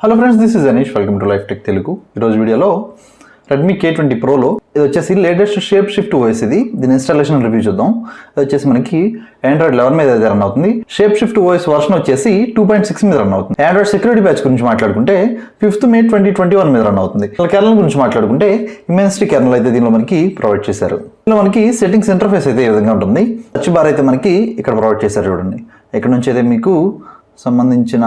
Hello friends, this is Anish. Welcome to life tech Telugu. ఈరోజు వీడియోలో Redmi K20 ప్రోలో ఇది వచ్చేసి లేటెస్ట్ షేప్షిఫ్ట్ OS. దీని ఇన్స్టాలేషన్ రివ్యూ చూద్దాం. ఇది వచ్చేసి మనకి Android 11 మీద రన్ అవుతుంది. షేప్షిఫ్ట్ OS వర్షన్ వచ్చేసి 2.6 మీద రన్ అవుతుంది. Android సెక్యూరిటీ ప్యాచ్ గురించి మాట్లాడుకుంటే 5th May 2021 మీద రన్ అవుతుంది. కెర్నల్ గురించి మాట్లాడుకుంటే ఇమెన్సిటీ కెర్నల్ అయితే దీనిలో మనకి ప్రొవైడ్ చేశారు. దీనిలో మనకి సెట్టింగ్స్ ఇంటర్ఫేస్ అయితే ఈ విధంగా ఉంటుంది. టచ్ బార్ అయితే మనకి ఇక్కడ ప్రొవైడ్ చేశారు. చూడండి, ఇక్కడ నుంచి అయితే మీకు సంబంధించిన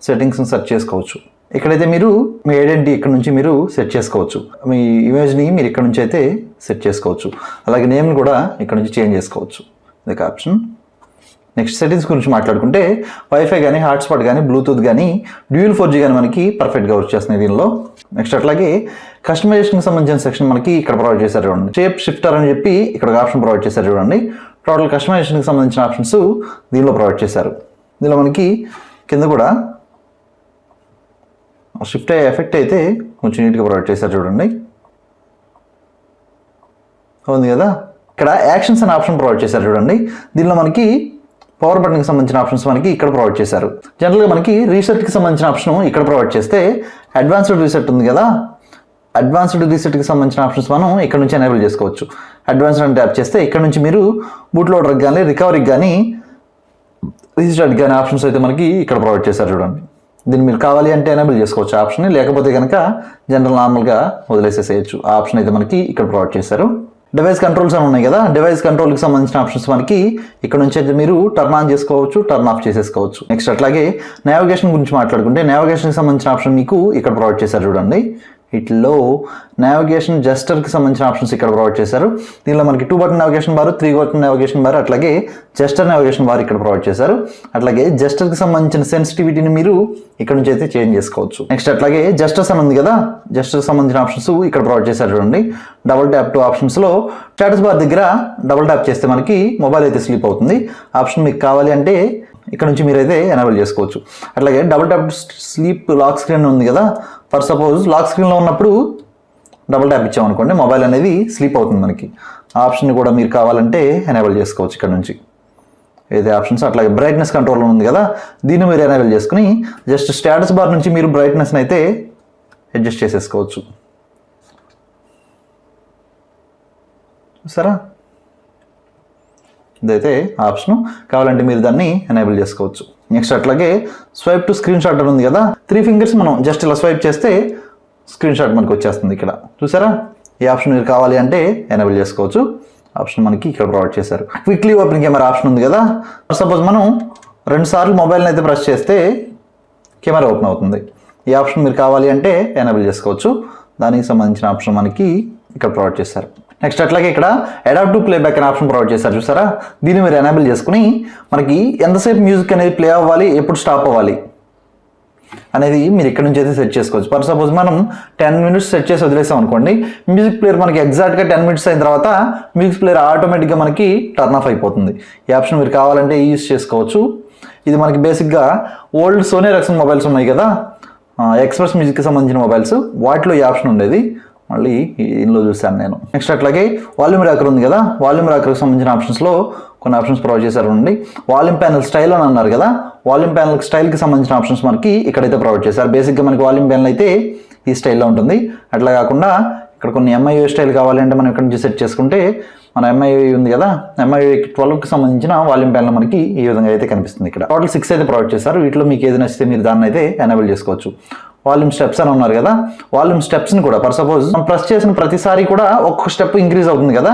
సెట్టింగ్స్ని సెర్చ్ చేసుకోవచ్చు. ఇక్కడైతే మీరు మీ ఐడెంటిటీ ఇక్కడ నుంచి మీరు సెట్ చేసుకోవచ్చు. మీ ఇమేజ్ని మీరు ఇక్కడ నుంచి అయితే సెట్ చేసుకోవచ్చు. అలాగే నేమ్ని కూడా ఇక్కడ నుంచి చేంజ్ చేసుకోవచ్చు. ఇదొక ఆప్షన్. నెక్స్ట్ సెట్టింగ్స్ గురించి మాట్లాడుకుంటే వైఫై కానీ, హాట్స్పాట్ కానీ, బ్లూటూత్ కానీ, డ్యూయల్ 4G కానీ మనకి పర్ఫెక్ట్గా వర్క్ చేస్తున్నాయి దీనిలో. నెక్స్ట్ అట్లాగే కస్టమైజేషన్కి సంబంధించిన సెక్షన్ మనకి ఇక్కడ ప్రొవైడ్ చేశారు. చూడండి, షేప్ షిఫ్టర్ అని చెప్పి ఇక్కడ ఒక ఆప్షన్ ప్రొవైడ్ చేశారు. చూడండి, టోటల్ కస్టమైజేషన్కి సంబంధించిన ఆప్షన్స్ దీనిలో ప్రొవైడ్ చేశారు. దీనిలో మనకి కింద కూడా షిఫ్ట్ అయ్యే ఎఫెక్ట్ అయితే కొంచెం నీట్గా ప్రొవైడ్ చేశారు. చూడండి, ఉంది కదా. ఇక్కడ యాక్షన్స్ అనే ఆప్షన్ ప్రొవైడ్ చేశారు. చూడండి, దీనిలో మనకి పవర్ బటన్కి సంబంధించిన ఆప్షన్స్ మనకి ఇక్కడ ప్రొవైడ్ చేశారు. జనరల్గా మనకి రీసెట్కి సంబంధించిన ఆప్షన్ ఇక్కడ ప్రొవైడ్ చేస్తే అడ్వాన్స్డ్ రీసెట్ ఉంది కదా, అడ్వాన్స్డ్ రీసెట్కి సంబంధించిన ఆప్షన్స్ మనం ఇక్కడ నుంచి ఎనేబుల్ చేసుకోవచ్చు. అడ్వాన్స్డ్ అని ట్యాప్ చేస్తే ఇక్కడ నుంచి మీరు బూట్ లోడర్కి కానీ, రికవరీకి కానీ, రీస్టార్ట్కి కానీ ఆప్షన్స్ అయితే మనకి ఇక్కడ ప్రొవైడ్ చేశారు. చూడండి, దీన్ని మీరు కావాలి అంటే ఎనేబుల్ చేసుకోవచ్చు ఆప్షన్, లేకపోతే కనుక జనరల్ నార్మల్గా వదిలేసేసేయచ్చు. ఆ ఆప్షన్ అయితే మనకి ఇక్కడ ప్రొవైడ్ చేశారు. డివైస్ కంట్రోల్స్ అని ఉన్నాయి కదా, డివైస్ కంట్రోల్కి సంబంధించిన ఆప్షన్స్ మనకి ఇక్కడ నుంచి అయితే మీరు టర్న్ ఆన్ చేసుకోవచ్చు, టర్న్ ఆఫ్ చేసేసుకోవచ్చు. నెక్స్ట్ అట్లాగే నావిగేషన్ గురించి మాట్లాడుకుంటే నావిగేషన్కి సంబంధించిన ఆప్షన్ మీకు ఇక్కడ ప్రొవైడ్ చేశారు. చూడండి, వీటిలో నావిగేషన్ జస్టర్కి సంబంధించిన ఆప్షన్స్ ఇక్కడ ప్రొవైడ్ చేశారు. దీనిలో మనకి 2 button navigation bar, 3 button navigation bar, అట్లాగే జస్టర్ నావిగేషన్ బార్ ఇక్కడ ప్రొవైడ్ చేశారు. అట్లాగే జస్టర్కి సంబంధించిన సెన్సిటివిటీని మీరు ఇక్కడ నుంచి అయితే చేంజ్ చేసుకోవచ్చు. నెక్స్ట్ అట్లాగే జస్టర్స్ అని ఉంది కదా, జస్టర్కి సంబంధించిన ఆప్షన్స్ ఇక్కడ ప్రొవైడ్ చేశారు. చూడండి, డబుల్ ట్యాప్ టు ఆప్షన్స్లో స్టేటస్ బార్ దగ్గర డబుల్ ట్యాప్ చేస్తే మనకి మొబైల్ అయితే స్లీప్ అవుతుంది. ఆప్షన్ మీకు కావాలి అంటే ఇక్కడ నుంచి మీరైతే ఎనేబుల్ చేసుకోవచ్చు. అట్లాగే double tap sleep lock screen ఉంది కదా, ఫర్ సపోజ్ లాక్ స్క్రీన్లో ఉన్నప్పుడు డబుల్ ట్యాప్ ఇచ్చామనుకోండి మొబైల్ అనేది స్లీప్ అవుతుంది మనకి. ఆ ఆప్షన్ కూడా మీరు కావాలంటే ఎనేబుల్ చేసుకోవచ్చు ఇక్కడ నుంచి. ఏదే ఆప్షన్స్. అట్లాగే బ్రైట్నెస్ కంట్రోల్ ఉంది కదా, దీన్ని మీరు ఎనేబుల్ చేసుకుని జస్ట్ స్టేటస్ బార్ నుంచి మీరు బ్రైట్నెస్ని అయితే అడ్జస్ట్ చేసేసుకోవచ్చు. సరే, ఇదైతే ఆప్షన్. కావాలంటే మీరు దాన్ని ఎనేబుల్ చేసుకోవచ్చు. నెక్స్ట్ అట్లాగే స్వైప్ టు స్క్రీన్ షాట్ ఉంది కదా, 3 ఫింగర్స్ మనం జస్ట్ ఇలా స్వైప్ చేస్తే స్క్రీన్ షాట్ మనకి వచ్చేస్తుంది. ఇక్కడ చూసారా, ఈ ఆప్షన్ మీరు కావాలి అంటే ఎనేబుల్ చేసుకోవచ్చు. ఆప్షన్ మనకి ఇక్కడ ప్రొవైడ్ చేశారు. క్విక్లీ ఓపెన్ కెమెరా ఆప్షన్ ఉంది కదా, సపోజ్ మనం 2 సార్లు మొబైల్ని అయితే ప్రెస్ చేస్తే కెమెరా ఓపెన్ అవుతుంది. ఈ ఆప్షన్ మీరు కావాలి అంటే ఎనేబుల్ చేసుకోవచ్చు. దానికి సంబంధించిన ఆప్షన్ మనకి ఇక్కడ ప్రొవైడ్ చేశారు. నెక్స్ట్ అట్లాగే ఇక్కడ అడాప్ట్ టు ప్లేబ్యాక్ అనే ఆప్షన్ ప్రొవైడ్ చేశారు. చూసారా, దీన్ని మీరు ఎనేబుల్ చేసుకుని మనకి ఎంతసేపు మ్యూజిక్ అనేది ప్లే అవ్వాలి, ఎప్పుడు స్టాప్ అవ్వాలి అనేది మీరు ఇక్కడ నుంచి అయితే సెట్ చేసుకోవచ్చు. ఫర్ సపోజ్ మనం 10 minutes సెట్ చేసి వదిలేసాం అనుకోండి, మ్యూజిక్ ప్లేయర్ మనకి ఎగ్జాక్ట్గా 10 minutes అయిన తర్వాత మ్యూజిక్ ప్లేయర్ ఆటోమేటిక్గా మనకి టర్న్ ఆఫ్ అయిపోతుంది. ఈ ఆప్షన్ మీరు కావాలంటే యూజ్ చేసుకోవచ్చు. ఇది మనకి బేసిక్గా ఓల్డ్ సోనీ ఎరిక్సన్ మొబైల్స్ ఉన్నాయి కదా, ఎక్స్ప్రెస్ మ్యూజిక్కి సంబంధించిన మొబైల్స్, వాటిలో ఈ ఆప్షన్ ఉండేది. మళ్ళీ ఇందులో చూశాను నేను. నెక్స్ట్ అట్లాగే వాల్యూమ్ ర్యాకర్ ఉంది కదా, వాల్యూమ్ ర్యాకర్కి సంబంధించిన ఆప్షన్స్లో కొన్ని ఆప్షన్స్ ప్రొవైడ్ చేశారు. ఉండి వాల్యూమ్ ప్యానల్ స్టైల్ అని అన్నారు కదా, వాల్యూమ్ ప్యానల్ స్టైల్కి సంబంధించిన ఆప్షన్స్ మనకి ఇక్కడైతే ప్రొవైడ్ చేశారు. బేసిక్గా మనకి వాల్యూమ్ ప్యానల్ అయితే ఈ స్టైల్లో ఉంటుంది. అట్లా కాకుండా ఇక్కడ కొన్ని MIUI స్టైల్ కావాలంటే మనం ఇక్కడ నుంచి సెట్ చేసుకుంటే మన MIUI ఉంది కదా, MIUI 12కి సంబంధించిన వాల్యూమ్ ప్యానల్ మనకి ఈ విధంగా అయితే కనిపిస్తుంది. ఇక్కడ టోటల్ 6 అయితే ప్రొవైడ్ చేశారు. వీటిలో మీకు ఏది నచ్చితే మీరు దాన్ని అయితే ఎనేబుల్ చేసుకోవచ్చు. వాల్యూమ్ స్టెప్స్ అని ఉన్నారు కదా, వాల్యూమ్ స్టెప్స్ని కూడా ఫర్ సపోజ్ మనం ప్రెస్ చేసిన ప్రతిసారి కూడా ఒక్కొక్క స్టెప్ ఇంక్రీజ్ అవుతుంది కదా,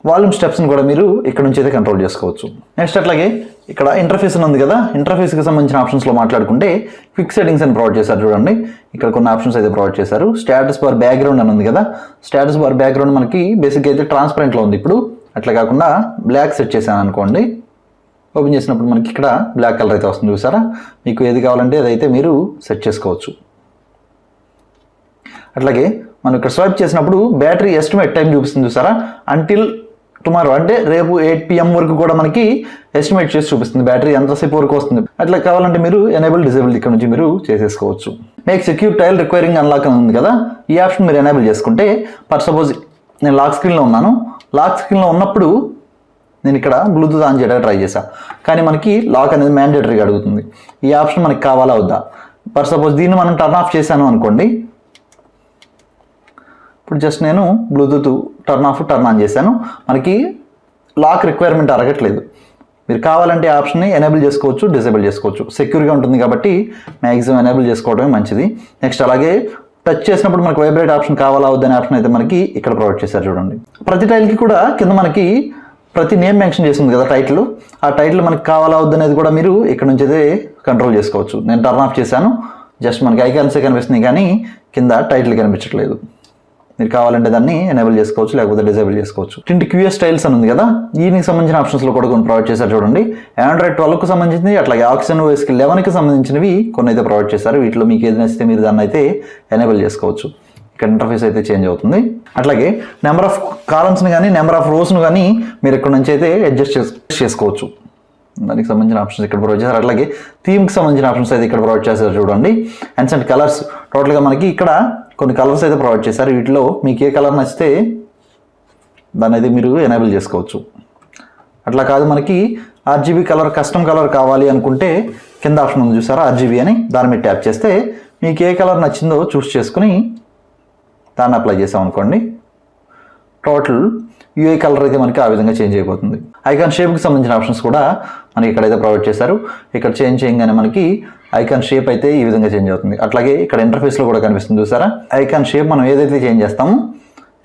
వాల్యూమ్ స్టెప్స్ని కూడా మీరు ఇక్కడ నుంచి అయితే కంట్రోల్ చేసుకోవచ్చు. నెక్స్ట్ అట్లాగే ఇక్కడ ఇంటర్ఫేస్ ఉంది కదా, ఇంటర్ఫేస్కి సంబంధించిన ఆప్షన్స్లో మాట్లాడుకుంటే క్విక్ సెట్టింగ్స్ అని ప్రొవైడ్ చేశారు. చూడండి, ఇక్కడ కొన్ని ఆప్షన్స్ అయితే ప్రొవైడ్ చేశారు. స్టేటస్ బార్ బ్యాక్గ్రౌండ్ అని ఉంది కదా, స్టేటస్ బార్ బ్యాక్గ్రౌండ్ మనకి బేసిక్గా అయితే ట్రాన్స్పరెంట్లో ఉంది. ఇప్పుడు అట్లా కాకుండా బ్లాక్ సెట్ చేశాను అనుకోండి, ఓపెన్ చేసినప్పుడు మనకి ఇక్కడ బ్లాక్ కలర్ అయితే వస్తుంది. చూసారా, మీకు ఏది కావాలంటే అదైతే మీరు సెట్ చేసుకోవచ్చు. అట్లాగే మనం ఇక్కడ స్వైప్ చేసినప్పుడు బ్యాటరీ ఎస్టిమేట్ టైం చూపిస్తుంది. చూసారా, అంటిల్ టుమారో అంటే రేపు 8 PM వరకు కూడా మనకి ఎస్టిమేట్ చేసి చూపిస్తుంది బ్యాటరీ ఎంతసేపు వరకు వస్తుంది. అట్లా కావాలంటే మీరు ఎనేబుల్ డిసేబుల్ ఇక్కడ నుంచి మీరు చేసేసుకోవచ్చు. Make secure tile requiring unlock అని ఉంది కదా, ఈ ఆప్షన్ మీరు ఎనేబుల్ చేసుకుంటే ఫర్ సపోజ్ నేను లాక్ స్క్రీన్లో ఉన్నాను, లాక్ స్క్రీన్లో ఉన్నప్పుడు నేను ఇక్కడ బ్లూటూత్ ఆన్ చేయడానికి ట్రై చేశాను, కానీ మనకి లాక్ అనేది మ్యాండేటరీగా అడుగుతుంది. ఈ ఆప్షన్ మనకి కావాలా వద్దా? ఫర్ సపోజ్ దీన్ని మనం టర్న్ ఆఫ్ చేశాను అనుకోండి. ఇప్పుడు జస్ట్ నేను Bluetooth turn off turn on చేశాను, మనకి లాక్ రిక్వైర్మెంట్ అడగట్లేదు. మీరు కావాలంటే ఆప్షన్ని ఎనేబుల్ చేసుకోవచ్చు, డిసేబుల్ చేసుకోవచ్చు. సెక్యూర్గా ఉంటుంది కాబట్టి మ్యాక్సిమం ఎనేబుల్ చేసుకోవడమే మంచిది. నెక్స్ట్ అలాగే టచ్ చేసినప్పుడు మనకి వైబ్రేట్ ఆప్షన్ కావాలా వద్దనే ఆప్షన్ అయితే మనకి ఇక్కడ ప్రొవైడ్ చేశారు చూడండి. ప్రతి టైల్కి కూడా కింద మనకి ప్రతి నేమ్ మెన్షన్ చేస్తుంది కదా టైటిల్, ఆ టైటిల్ మనకి కావాలా వద్దనేది కూడా మీరు ఇక్కడ నుంచి అయితే కంట్రోల్ చేసుకోవచ్చు. నేను టర్న్ ఆఫ్ చేశాను, జస్ట్ మనకి ఐకాన్సే కనిపిస్తుంది కానీ కింద టైటిల్ కనిపించట్లేదు. మీరు కావాలంటే దాన్ని ఎనేబుల్ చేసుకోవచ్చు, లేకపోతే డిజేబుల్ చేసుకోవచ్చు. టింట్ క్యూఎస్ స్టైల్స్ అని ఉంది కదా, దీనికి సంబంధించిన ఆప్షన్స్లో కూడా కొన్ని ప్రొవైడ్ చేశారు చూడండి. ఆండ్రాయిడ్ 12కు సంబంధించింది, అట్లాగే ఆక్సిజన్ ఓఎస్కి 11కి సంబంధించినవి కొన్ని అయితే ప్రొవైడ్ చేశారు. వీటిలో మీకు ఏది నచ్చితే మీరు దాన్ని అయితే ఎనేబుల్ చేసుకోవచ్చు. ఇక్కడ ఇంటర్ఫేస్ అయితే చేంజ్ అవుతుంది. అట్లాగే నెంబర్ ఆఫ్ కాలమ్స్ని కానీ నెంబర్ ఆఫ్ రోస్ను కానీ మీరు ఇక్కడ నుంచి అయితే అడ్జస్ట్ చేసుకోవచ్చు. దానికి సంబంధించిన ఆప్షన్స్ ఇక్కడ ప్రొవైడ్ చేశారు. అట్లాగే థీమ్కి సంబంధించిన ఆప్షన్స్ అయితే ఇక్కడ ప్రొవైడ్ చేశారు చూడండి. అండ్ కలర్స్ టోటల్గా మనకి ఇక్కడ కొన్ని కలర్స్ అయితే ప్రొవైడ్ చేశారు. వీటిలో మీకు ఏ కలర్ నచ్చితే దాన్ని అయితే మీరు ఎనేబుల్ చేసుకోవచ్చు. అట్లా కాదు మనకి ఆర్జీబీ కలర్ కస్టమ్ కలర్ కావాలి అనుకుంటే కింద ఆప్షన్ ఉంది చూసారా ఆర్జీబీ అని, దాని మీద ట్యాప్ చేస్తే మీకు ఏ కలర్ నచ్చిందో చూస్ చేసుకుని దాన్ని అప్లై చేసాం అనుకోండి, టోటల్ యూఐ కలర్ అయితే మనకి ఆ విధంగా చేంజ్ అయిపోతుంది. ఐకాన్ షేప్కి సంబంధించిన ఆప్షన్స్ కూడా మనకి ఇక్కడైతే ప్రొవైడ్ చేశారు. ఇక్కడ చేంజ్ చేయగానే మనకి ఐకాన్ షేప్ అయితే ఈ విధంగా చేంజ్ అవుతుంది. అట్లాగే ఇక్కడ ఇంటర్ఫేస్లో కూడా కనిపిస్తుంది చూసారా, ఐకాన్ షేప్ మనం ఏదైతే చేంజ్ చేస్తామో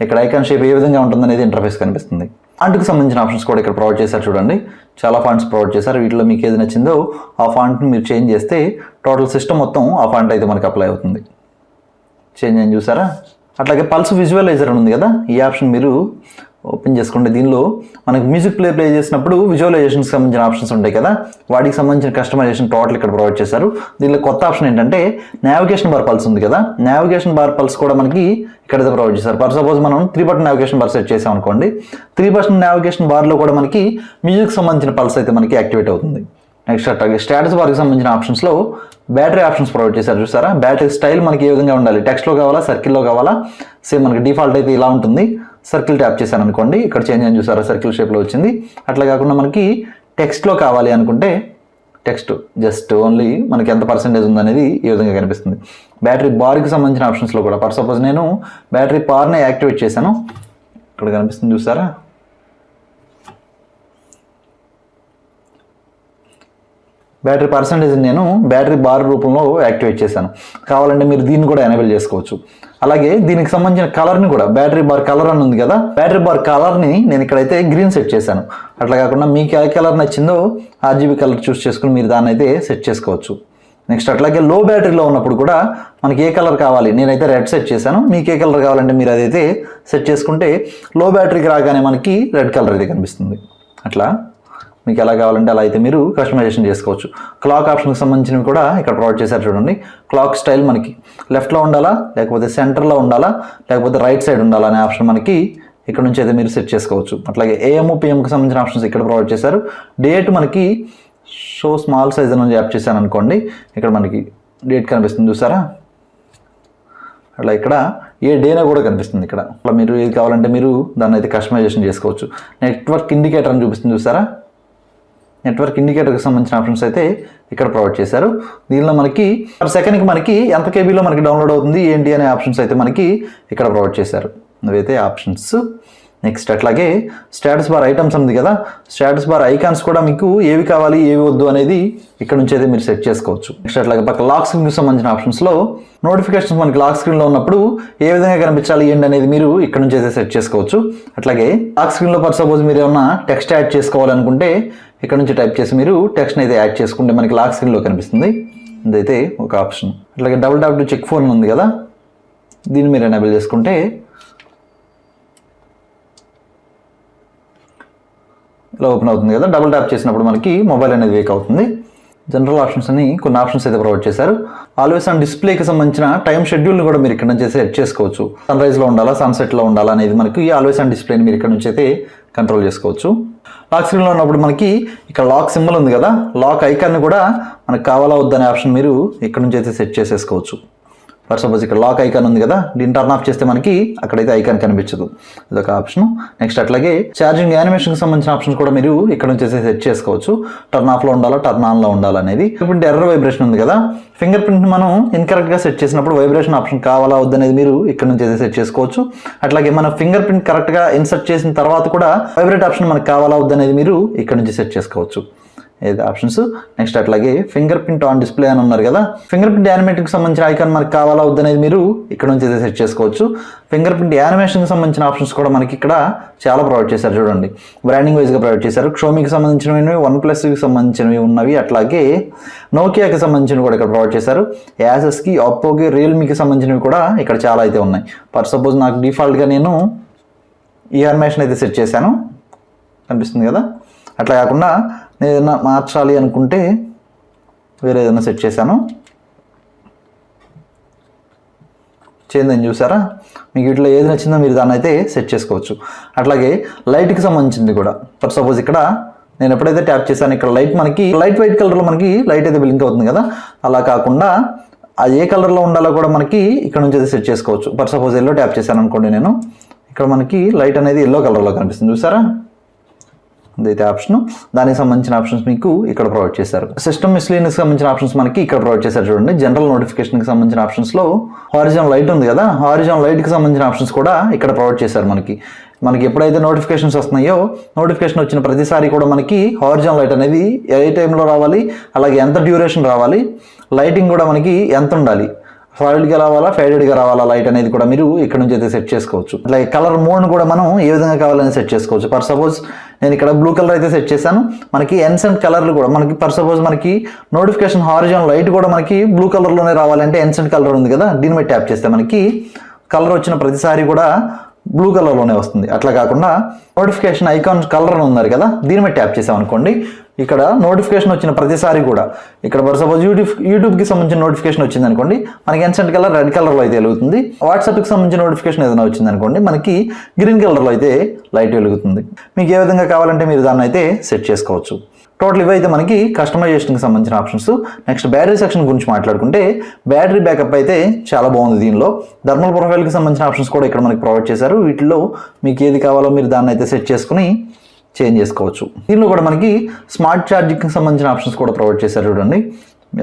ఇక్కడ ఐకాన్ షేప్ ఏ విధంగా ఉంటుందనేది ఇంటర్ఫేస్ కనిపిస్తుంది. ఫాంట్కి సంబంధించిన ఆప్షన్స్ కూడా ఇక్కడ ప్రొవైడ్ చేశారు చూడండి. చాలా ఫాంట్స్ ప్రొవైడ్ చేశారు. వీటిలో మీకు ఏది నచ్చిందో ఆ ఫాంట్ని మీరు చేంజ్ చేస్తే టోటల్ సిస్టమ్ మొత్తం ఆ ఫాంట్ అయితే మనకి అప్లై అవుతుంది. చేంజ్ అని చూసారా. అట్లాగే పల్స్ విజువలైజర్ ఉంది కదా, ఈ ఆప్షన్ మీరు ఓపెన్ చేసుకోండి. దీనిలో మనకి మ్యూజిక్ ప్లే చేసినప్పుడు విజువలైజేషన్కి సంబంధించిన ఆప్షన్స్ ఉంటాయి కదా, వాటికి సంబంధించిన కస్టమైజేషన్ టోటల్ ఇక్కడ ప్రొవైడ్ చేశారు. దీనిలో కొత్త ఆప్షన్ ఏంటంటే నావిగేషన్ బార్ పల్స్ ఉంది కదా, నావిగేషన్ బార్ పల్స్ కూడా మనకి ఇక్కడైతే ప్రొవైడ్ చేశారు. ఫర్ సపోజ్ మనం 3 బటన్ నావిగేషన్ బార్ సెట్ చేసాం అనుకోండి, 3 బటన్ నావిగేషన్ బార్లో కూడా మనకి మ్యూజిక్ సంబంధించిన పల్స్ అయితే మనకి యాక్టివేట్ అవుతుంది. నెక్స్ట్ అట్లాగే స్టేటస్ బార్కి సంబంధించిన ఆప్షన్స్లో బ్యాటరీ ఆప్షన్స్ ప్రొవైడ్ చేశారు చూసారా. బ్యాటరీ స్టైల్ మనకి ఏ విధంగా ఉండాలి, టెక్స్ట్లో కావాలా సర్కిల్లో కావాలా, సేమ్ మనకి డిఫాల్ట్ అయితే ఇలా ఉంటుంది. సర్కిల్ ట్యాప్ చేశాను అనుకోండి, ఇక్కడ చేంజ్ అని చూసారా సర్కిల్ షేప్లో వచ్చింది. అట్లా కాకుండా మనకి టెక్స్ట్లో కావాలి అనుకుంటే టెక్స్ట్ జస్ట్ ఓన్లీ మనకి ఎంత పర్సెంటేజ్ ఉందనేది ఈ విధంగా కనిపిస్తుంది. బ్యాటరీ బార్కి సంబంధించిన ఆప్షన్స్లో కూడా ఫర్ సపోజ్ నేను బ్యాటరీ బార్ని యాక్టివేట్ చేశాను, ఇక్కడ కనిపిస్తుంది చూసారా. బ్యాటరీ పర్సెంటేజ్ నేను బ్యాటరీ బార్ రూపంలో యాక్టివేట్ చేశాను. కావాలంటే మీరు దీన్ని కూడా ఎనేబుల్ చేసుకోవచ్చు. అలాగే దీనికి సంబంధించిన కలర్ని కూడా బ్యాటరీ బార్ కలర్ అని ఉంది కదా, బ్యాటరీ బార్ కలర్ని నేను ఇక్కడైతే గ్రీన్ సెట్ చేశాను. అట్లా కాకుండా మీకు ఏ కలర్ నచ్చిందో ఆర్జీబీ కలర్ చూస్ చేసుకుని మీరు దాన్ని అయితే సెట్ చేసుకోవచ్చు. నెక్స్ట్ అట్లాగే లో బ్యాటరీలో ఉన్నప్పుడు కూడా మనకి ఏ కలర్ కావాలి, నేనైతే రెడ్ సెట్ చేశాను. మీకు ఏ కలర్ కావాలంటే మీరు అదైతే సెట్ చేసుకుంటే లో బ్యాటరీకి రాగానే మనకి రెడ్ కలర్ అయితే కనిపిస్తుంది. అట్లా మీకు ఎలా కావాలంటే అలా అయితే మీరు కస్టమైజేషన్ చేసుకోవచ్చు. క్లాక్ ఆప్షన్కి సంబంధించినవి కూడా ఇక్కడ ప్రొవైడ్ చేశారు చూడండి. క్లాక్ స్టైల్ మనకి లెఫ్ట్లో ఉండాలా, లేకపోతే సెంటర్లో ఉండాలా, లేకపోతే రైట్ సైడ్ ఉండాలా అనే ఆప్షన్ మనకి ఇక్కడ నుంచి అయితే మీరు సెట్ చేసుకోవచ్చు. అట్లాగే ఏఎం పిఎంకి సంబంధించిన ఆప్షన్స్ ఇక్కడ ప్రొవైడ్ చేశారు. డేట్ మనకి షో స్మాల్ సైజ్ అని యాప్ చేశాను అనుకోండి, ఇక్కడ మనకి డేట్ కనిపిస్తుంది చూసారా. అట్లా ఇక్కడ ఏ డేనా కూడా కనిపిస్తుంది. ఇక్కడ అట్లా మీరు ఏది కావాలంటే మీరు దాన్ని అయితే కస్టమైజేషన్ చేసుకోవచ్చు. నెట్వర్క్ ఇండికేటర్ అని చూపిస్తుంది చూసారా, నెట్వర్క్ ఇండికేటర్కి సంబంధించిన ఆప్షన్స్ అయితే ఇక్కడ ప్రొవైడ్ చేశారు. దీనిలో మనకి పర్ సెకండ్కి మనకి ఎంత కేబీలో మనకి డౌన్లోడ్ అవుతుంది ఏంటి అనే ఆప్షన్స్ అయితే మనకి ఇక్కడ ప్రొవైడ్ చేశారు. అవైతే ఆప్షన్స్. నెక్స్ట్ అట్లాగే స్టేటస్ బార్ ఐటమ్స్ ఉంది కదా, స్టేటస్ బార్ ఐకాన్స్ కూడా మీకు ఏవి కావాలి ఏవి వద్దు అనేది ఇక్కడ నుంచి అయితే మీరు సెట్ చేసుకోవచ్చు. నెక్స్ట్ అట్లాగే పక్క లాక్ స్క్రీన్కి సంబంధించిన ఆప్షన్స్లో నోటిఫికేషన్స్ మనకి లాక్ స్క్రీన్లో ఉన్నప్పుడు ఏ విధంగా కనిపించాలి ఏంటి అనేది మీరు ఇక్కడ నుంచి అయితే సెట్ చేసుకోవచ్చు. అట్లాగే లాక్ స్క్రీన్లో ఫర్ సపోజ్ మీరు ఏమన్నా టెక్స్ట్ యాడ్ చేసుకోవాలనుకుంటే ఇక్కడ నుంచి టైప్ చేసి మీరు టెక్స్ట్ని అయితే యాడ్ చేసుకుంటే మనకి లాక్ స్క్రీన్లో కనిపిస్తుంది. ఇదైతే ఒక ఆప్షన్. అట్లాగే double tap to check phone ఉంది కదా, దీన్ని మీరు ఎనేబుల్ చేసుకుంటే ఇలా ఓపెన్ అవుతుంది కదా. డబుల్ ట్యాప్ చేసినప్పుడు మనకి మొబైల్ అనేది వేక్ అవుతుంది. జనరల్ ఆప్షన్స్ అని కొన్ని ఆప్షన్స్ అయితే ప్రొవైడ్ చేశారు. ఆల్వేస్ ఆన్ డిస్ప్లేకి సంబంధించిన టైం షెడ్యూల్ని కూడా మీరు ఇక్కడ నుంచి సెట్ చేసుకోవచ్చు. సన్రైజ్లో ఉండాలా సన్సెట్లో ఉండాలా అనేది మనకి ఆల్వేస్ ఆన్ డిస్ప్లేని మీరు ఇక్కడ నుంచి అయితే కంట్రోల్ చేసుకోవచ్చు. లాక్ స్క్రీన్లో ఉన్నప్పుడు మనకి ఇక్కడ లాక్ సింబల్ ఉంది కదా, లాక్ ఐకాన్ని కూడా మనకు కావాలా వద్దనే ఆప్షన్ మీరు ఇక్కడ నుంచి అయితే సెట్ చేసేసుకోవచ్చు. ఫర్ సపోజ్ ఇక్కడ లాక్ ఐకాన్ ఉంది కదా, దీన్ని టర్న్ ఆఫ్ చేస్తే మనకి అక్కడైతే ఐకాన్ కనిపించదు, ఇదొక ఆప్షన్. నెక్స్ట్ అట్లాగే ఛార్జింగ్ యానిమేషన్కి సంబంధించిన ఆప్షన్స్ కూడా మీరు ఇక్కడ నుంచి సెట్ చేసుకోవచ్చు. టర్న్ ఆఫ్లో ఉండాలా, టర్న్ ఆన్లో ఉండాలనేది. ఇప్పుడు ఎర్రర్ వైబ్రేషన్ ఉంది కదా, ఫింగర్ ప్రింట్ మనం ఇన్కరెక్ట్గా సెట్ చేసినప్పుడు వైబ్రేషన్ ఆప్షన్ కావాలా వద్దనేది మీరు ఇక్కడ నుంచి అయితే సెట్ చేసుకోవచ్చు. అట్లాగే మన ఫింగర్ ప్రింట్ కరెక్ట్గా ఇన్సర్ట్ చేసిన తర్వాత కూడా వైబ్రేట్ ఆప్షన్ మనకు కావాలా వద్దనేది మీరు ఇక్కడ నుంచి సెట్ చేసుకోవచ్చు. ఏది ఆప్షన్స్. నెక్స్ట్ అట్లాగే ఫింగర్ ప్రింట్ ఆన్ డిస్ప్లే అని ఉన్నారు కదా, ఫింగర్ ప్రింట్ యానిమేటింగ్కి సంబంధించిన ఐకాన్ మనకి కావాలా వద్దనేది మీరు ఇక్కడ నుంచి అయితే సెట్ చేసుకోవచ్చు. ఫింగర్ ప్రింట్ యానిమేషన్కి సంబంధించిన ఆప్షన్స్ కూడా మనకి ఇక్కడ చాలా ప్రొవైడ్ చేశారు చూడండి, బ్రాండింగ్ వైజ్గా ప్రొవైడ్ చేశారు. క్షోమీకి సంబంధించినవి, OnePlusకి సంబంధించినవి ఉన్నవి, అట్లాగే నోకియాకి సంబంధించినవి కూడా ఇక్కడ ప్రొవైడ్ చేశారు. యాసెస్కి, ఒప్పోకి, రియల్మీకి సంబంధించినవి కూడా ఇక్కడ చాలా అయితే ఉన్నాయి. ఫర్ సపోజ్ నాకు డిఫాల్ట్గా నేను ఈ యానిమేషన్ అయితే సెట్ చేశాను, కనిపిస్తుంది కదా. అట్లా కాకుండా నేను ఏదైనా మార్చాలి అనుకుంటే వేరే ఏదైనా సెట్ చేశాను, చేంజ్ అని చూసారా. మీకు వీటిలో ఏది నచ్చిందో మీరు దాన్ని అయితే సెట్ చేసుకోవచ్చు. అట్లాగే లైట్కి సంబంధించింది కూడా, ఫర్ సపోజ్ ఇక్కడ నేను ఎప్పుడైతే ట్యాప్ చేశాను, ఇక్కడ లైట్ మనకి లైట్ వైట్ కలర్లో మనకి లైట్ అయితే బ్లింక్ అవుతుంది కదా, అలా కాకుండా అది ఏ కలర్లో ఉండాలో కూడా మనకి ఇక్కడ నుంచి అయితే సెట్ చేసుకోవచ్చు. ఫర్ సపోజ్ ఎల్లో ట్యాప్ చేశాను అనుకోండి నేను, ఇక్కడ మనకి లైట్ అనేది ఎల్లో కలర్లో కనిపిస్తుంది చూసారా, అదైతే ఆప్షన్. దానికి సంబంధించిన ఆప్షన్స్ మీకు ఇక్కడ ప్రొవైడ్ చేశారు. సిస్టమ్ మిస్లీనియస్కి సంబంధించిన ఆప్షన్స్ మనకి ఇక్కడ ప్రొవైడ్ చేశారు చూడండి. జనరల్ నోటిఫికేషన్కి సంబంధించిన ఆప్షన్స్లో హారిజాన్ లైట్ ఉంది కదా, హారిజాన్ లైట్కి సంబంధించిన ఆప్షన్స్ కూడా ఇక్కడ ప్రొవైడ్ చేశారు మనకి ఎప్పుడైతే నోటిఫికేషన్స్ వస్తున్నాయో, నోటిఫికేషన్ వచ్చిన ప్రతిసారి కూడా మనకి హారిజాన్ లైట్ అనేది ఏ టైంలో రావాలి, అలాగే ఎంత డ్యూరేషన్ రావాలి, లైటింగ్ కూడా మనకి ఎంత ఉండాలి, సాలిడ్గా రావాలా, ఫేడెడ్గా రావాలా లైట్ అనేది కూడా మీరు ఇక్కడ నుంచి అయితే సెట్ చేసుకోవచ్చు. అట్లాగే కలర్ మోడ్ని కూడా మనం ఏ విధంగా కావాలని సెట్ చేసుకోవచ్చు. ఫర్ సపోజ్ నేను ఇక్కడ బ్లూ కలర్ అయితే సెట్ చేశాను, మనకి ఎన్సెంట్ కలర్లు కూడా మనకి ఫర్ సపోజ్ మనకి నోటిఫికేషన్ హారిజాన్ లైట్ కూడా మనకి బ్లూ కలర్లోనే రావాలంటే ఎన్సెంట్ కలర్ ఉంది కదా, దీని మీద ట్యాప్ చేస్తే మనకి కలర్ వచ్చిన ప్రతిసారి కూడా బ్లూ కలర్లోనే వస్తుంది. అట్లా కాకుండా నోటిఫికేషన్ ఐకాన్ కలర్ అని ఉన్నారు కదా, దీని మీద ట్యాప్ చేసాం అనుకోండి, ఇక్కడ నోటిఫికేషన్ వచ్చిన ప్రతిసారి కూడా ఇక్కడ ఫర్ సపోజ్ యూట్యూబ్కి సంబంధించిన నోటిఫికేషన్ వచ్చింది అనుకోండి, మనకి ఎన్సెంట్ కలర్ రెడ్ కలర్లో అయితే వెలుగుతుంది. వాట్సాప్కి సంబంధించిన నోటిఫికేషన్ ఏదైనా వచ్చింది అనుకోండి, మనకి గ్రీన్ కలర్లో అయితే లైట్ వెలుగుతుంది. మీకు ఏ విధంగా కావాలంటే మీరు దాన్ని అయితే సెట్ చేసుకోవచ్చు. టోటల్ ఇవైతే మనకి కస్టమైజేషన్కి సంబంధించిన ఆప్షన్స్. నెక్స్ట్ బ్యాటరీ సెక్షన్ గురించి మాట్లాడుకుంటే, బ్యాటరీ బ్యాకప్ అయితే చాలా బాగుంది. దీనిలో థర్మల్ ప్రొఫైల్కి సంబంధించిన ఆప్షన్స్ కూడా ఇక్కడ మనకి ప్రొవైడ్ చేశారు. వీటిలో మీకు ఏది కావాలో మీరు దాన్ని అయితే సెట్ చేసుకుని చేంజ్ చేసుకోవచ్చు. దీనిలో కూడా మనకి స్మార్ట్ ఛార్జింగ్కి సంబంధించిన ఆప్షన్స్ కూడా ప్రొవైడ్ చేశారు చూడండి.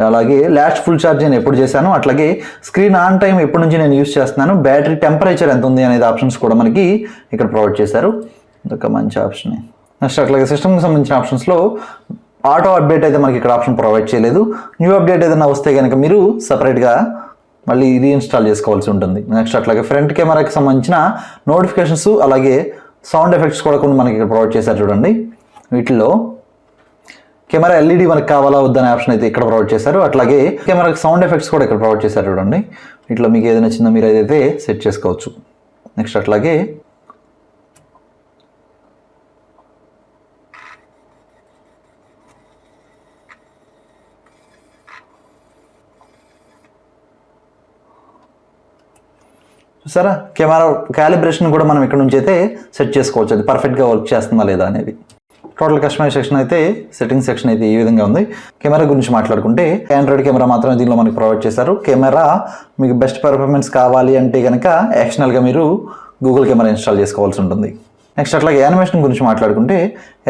అలాగే లాస్ట్ ఫుల్ ఛార్జ్ నేను ఎప్పుడు చేశాను, అట్లాగే స్క్రీన్ ఆన్ టైం ఎప్పటి నుంచి నేను యూస్ చేస్తున్నాను, బ్యాటరీ టెంపరేచర్ ఎంత ఉంది అనేది ఆప్షన్స్ కూడా మనకి ఇక్కడ ప్రొవైడ్ చేశారు. ఇదొక మంచి ఆప్షన్. నెక్స్ట్ అట్లాగే సిస్టమ్కి సంబంధించిన ఆప్షన్స్లో ఆటో అప్డేట్ అయితే మనకి ఇక్కడ ఆప్షన్ ప్రొవైడ్ చేయలేదు. న్యూ అప్డేట్ ఏదైనా వస్తే కనుక మీరు సపరేట్గా మళ్ళీ రీఇన్స్టాల్ చేసుకోవాల్సి ఉంటుంది. నెక్స్ట్ అట్లాగే ఫ్రంట్ కెమెరాకి సంబంధించిన నోటిఫికేషన్స్ అలాగే సౌండ్ ఎఫెక్ట్స్ కూడా కొన్ని మనకి ఇక్కడ ప్రొవైడ్ చేశారు చూడండి. వీటిలో కెమెరా ఎల్ఈడి మనకి కావాలా వద్దనే ఆప్షన్ అయితే ఇక్కడ ప్రొవైడ్ చేశారు. అట్లాగే కెమెరాకి సౌండ్ ఎఫెక్ట్స్ కూడా ఇక్కడ ప్రొవైడ్ చేశారు చూడండి. వీటిలో మీకు ఏది నచ్చిందో మీరు ఏదైతే సెట్ చేసుకోవచ్చు. నెక్స్ట్ అట్లాగే చూసారా, కెమెరా క్యాలిబ్రేషన్ కూడా మనం ఇక్కడ నుంచి అయితే సెట్ చేసుకోవచ్చు, అది పర్ఫెక్ట్గా వర్క్ చేస్తుందా లేదా అనేది. టోటల్ కస్టమైజ్ సెక్షన్ అయితే సెట్టింగ్ సెక్షన్ అయితే ఈ విధంగా ఉంది. కెమెరా గురించి మాట్లాడుకుంటే ఆండ్రాయిడ్ కెమెరా మాత్రమే దీనిలో మనకి ప్రొవైడ్ చేశారు. కెమెరా మీకు బెస్ట్ పర్ఫార్మెన్స్ కావాలి అంటే కనుక యాక్షనల్గా మీరు గూగుల్ కెమెరా ఇన్స్టాల్ చేసుకోవాల్సి ఉంటుంది. నెక్స్ట్ అట్లాగే యానిమేషన్ గురించి మాట్లాడుకుంటే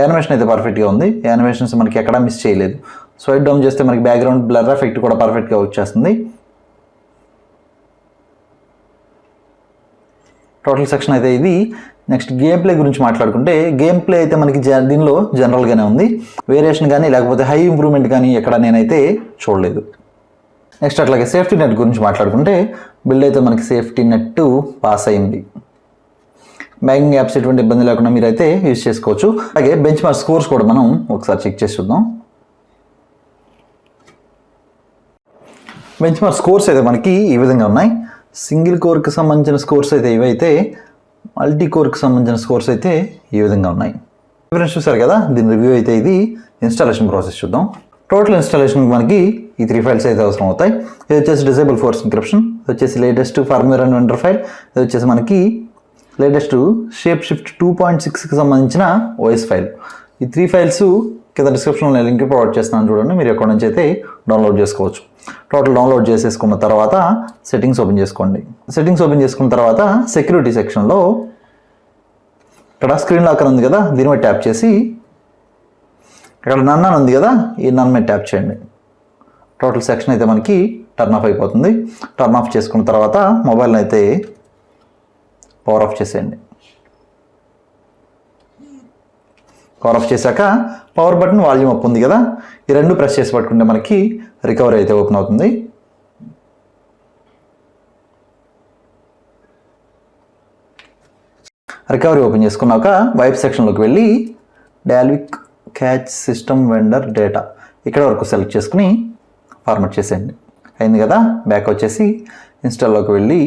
యానిమేషన్ అయితే పర్ఫెక్ట్గా ఉంది. యానిమేషన్స్ మనకి ఎక్కడా మిస్ చేయలేదు. స్వైప్ డౌన్ చేస్తే మనకి బ్యాక్గ్రౌండ్ బ్లర్ ఎఫెక్ట్ కూడా పర్ఫెక్ట్గా వచ్చేస్తుంది. టోటల్ సెక్షన్ అయితే ఇది. నెక్స్ట్ గేమ్ ప్లే గురించి మాట్లాడుకుంటే గేమ్ ప్లే అయితే మనకి దీనిలో జనరల్గానే ఉంది. వేరియేషన్ కానీ లేకపోతే హై ఇంప్రూవ్మెంట్ కానీ ఎక్కడ నేనైతే చూడలేదు. నెక్స్ట్ అట్లాగే సేఫ్టీ నెట్ గురించి మాట్లాడుకుంటే బిల్డ్ అయితే మనకి సేఫ్టీ నెట్ పాస్ అయింది. బ్యాంకింగ్ యాప్స్ ఎటువంటి ఇబ్బంది లేకుండా మీరైతే యూజ్ చేసుకోవచ్చు. అలాగే బెంచ్ మార్క్ స్కోర్స్ కూడా మనం ఒకసారి చెక్ చేసి చూద్దాం. బెంచ్ మార్క్ స్కోర్స్ అయితే మనకి ఈ విధంగా ఉన్నాయి. సింగిల్ కోర్కి సంబంధించిన స్కోర్స్ అయితే ఇవైతే, మల్టీ కోర్కి సంబంధించిన స్కోర్స్ అయితే ఈ విధంగా ఉన్నాయి. ఫ్రెండ్స్ చూసారు కదా, దీని రివ్యూ అయితే ఇది. ఇన్స్టాలేషన్ ప్రాసెస్ చూద్దాం. టోటల్ ఇన్స్టాలేషన్కి మనకి ఈ 3 ఫైల్స్ అయితే అవసరం అవుతాయి. ఇది వచ్చేసి డిజేబుల్ ఫోర్స్ ఎన్క్రిప్షన్, ఇది వచ్చేసి latest firmware and vendor file, ఇది వచ్చేసి మనకి లేటెస్ట్ షేప్షిఫ్ట్ 2.6కి సంబంధించిన ఓఎస్ ఫైల్. ఈ 3 ఫైల్స్ కింద డిస్క్రిప్షన్లో నేను లింక్ ప్రొవైడ్ చేస్తున్నాను చూడండి, మీరు ఎక్కడి నుంచి అయితే డౌన్లోడ్ చేసుకోవచ్చు. టోటల్ డౌన్లోడ్ చేసేసుకున్న తర్వాత సెట్టింగ్స్ ఓపెన్ చేసుకోండి. సెట్టింగ్స్ ఓపెన్ చేసుకున్న తర్వాత సెక్యూరిటీ సెక్షన్లో ఇక్కడ స్క్రీన్ లాకర్ ఉంది కదా, దీని మీద ట్యాప్ చేసి ఇక్కడ నన్ అని ఉంది కదా, ఈ నన్ మీద ట్యాప్ చేయండి. టోటల్ సెక్షన్ అయితే మనకి టర్న్ ఆఫ్ అయిపోతుంది. టర్న్ ఆఫ్ చేసుకున్న తర్వాత మొబైల్ని అయితే పవర్ ఆఫ్ చేసేయండి. పవర్ ఆఫ్ చేశాక పవర్ బటన్, వాల్యూమ్ అప్ ఉంది కదా, ఈ రెండు ప్రెస్ చేసి పట్టుకుంటే మనకి రికవరీ అయితే ఓపెన్ అవుతుంది. రికవరీ ఓపెన్ చేసుకున్నాక వైప్ సెక్షన్లోకి వెళ్ళి డాల్విక్ క్యాచ్ సిస్టమ్ వెండర్ డేటా ఇక్కడ వరకు సెలెక్ట్ చేసుకుని ఫార్మాట్ చేసేయండి. అయింది కదా, బ్యాక్ వచ్చేసి ఇన్స్టాల్లోకి వెళ్ళి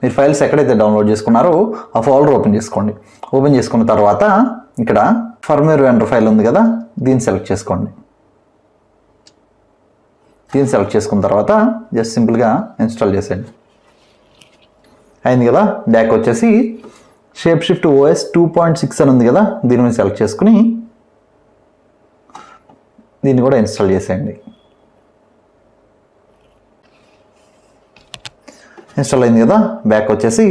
మీరు ఫైల్స్ ఎక్కడైతే డౌన్లోడ్ చేసుకున్నారో ఆ ఫోల్డర్ ఓపెన్ చేసుకోండి. ఓపెన్ చేసుకున్న తర్వాత ఇక్కడ ఫర్మ్వేర్ వెండర్ ఫైల్ ఉంది కదా, దీన్ని సెలెక్ట్ చేసుకోండి. దీన్ని సెలెక్ట్ చేసుకున్న తర్వాత జస్ట్ సింపుల్గా ఇన్స్టాల్ చేసేయండి. అయింది కదా, బ్యాక్ వచ్చేసి Shapeshift OS 2.6 అని ఉంది కదా, దీని మీద సెలెక్ట్ చేసుకుని దీన్ని కూడా ఇన్స్టాల్ చేసేయండి. ఇన్స్టాల్ అయింది కదా, బ్యాక్ వచ్చేసి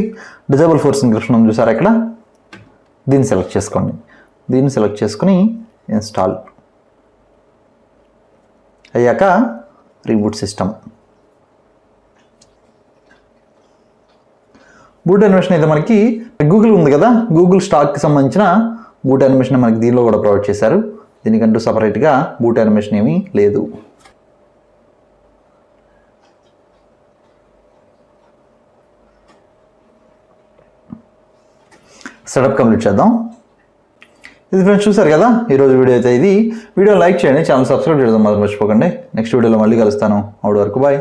డిజేబుల్ ఫోర్స్ ఎన్క్రిప్షన్ ఉంది చూసారా ఇక్కడ, దీన్ని సెలెక్ట్ చేసుకోండి. దీన్ని సెలెక్ట్ చేసుకుని ఇన్స్టాల్ అయ్యాక రీబూట్ సిస్టమ్. బూట్ యానిమేషన్ అయితే మనకి గూగుల్ ఉంది కదా, గూగుల్ స్టాక్కి సంబంధించిన బూట్ యానిమేషన్ మనకి దీనిలో కూడా ప్రొవైడ్ చేశారు. దీనికంటూ సపరేట్గా బూట్ యానిమేషన్ ఏమీ లేదు. సెటప్ కంప్లీట్ చేద్దాం. ఇది ఫ్రెండ్స్ చూసారు కదా ఈరోజు వీడియో అయితే ఇది. వీడియో లైక్ చేయండి, ఛానల్ సబ్స్క్రైబ్ చేయడం మాత్రం మర్చిపోకండి. నెక్స్ట్ వీడియోలో మళ్ళీ కలుస్తాను. అప్పటి వరకు బాయ్.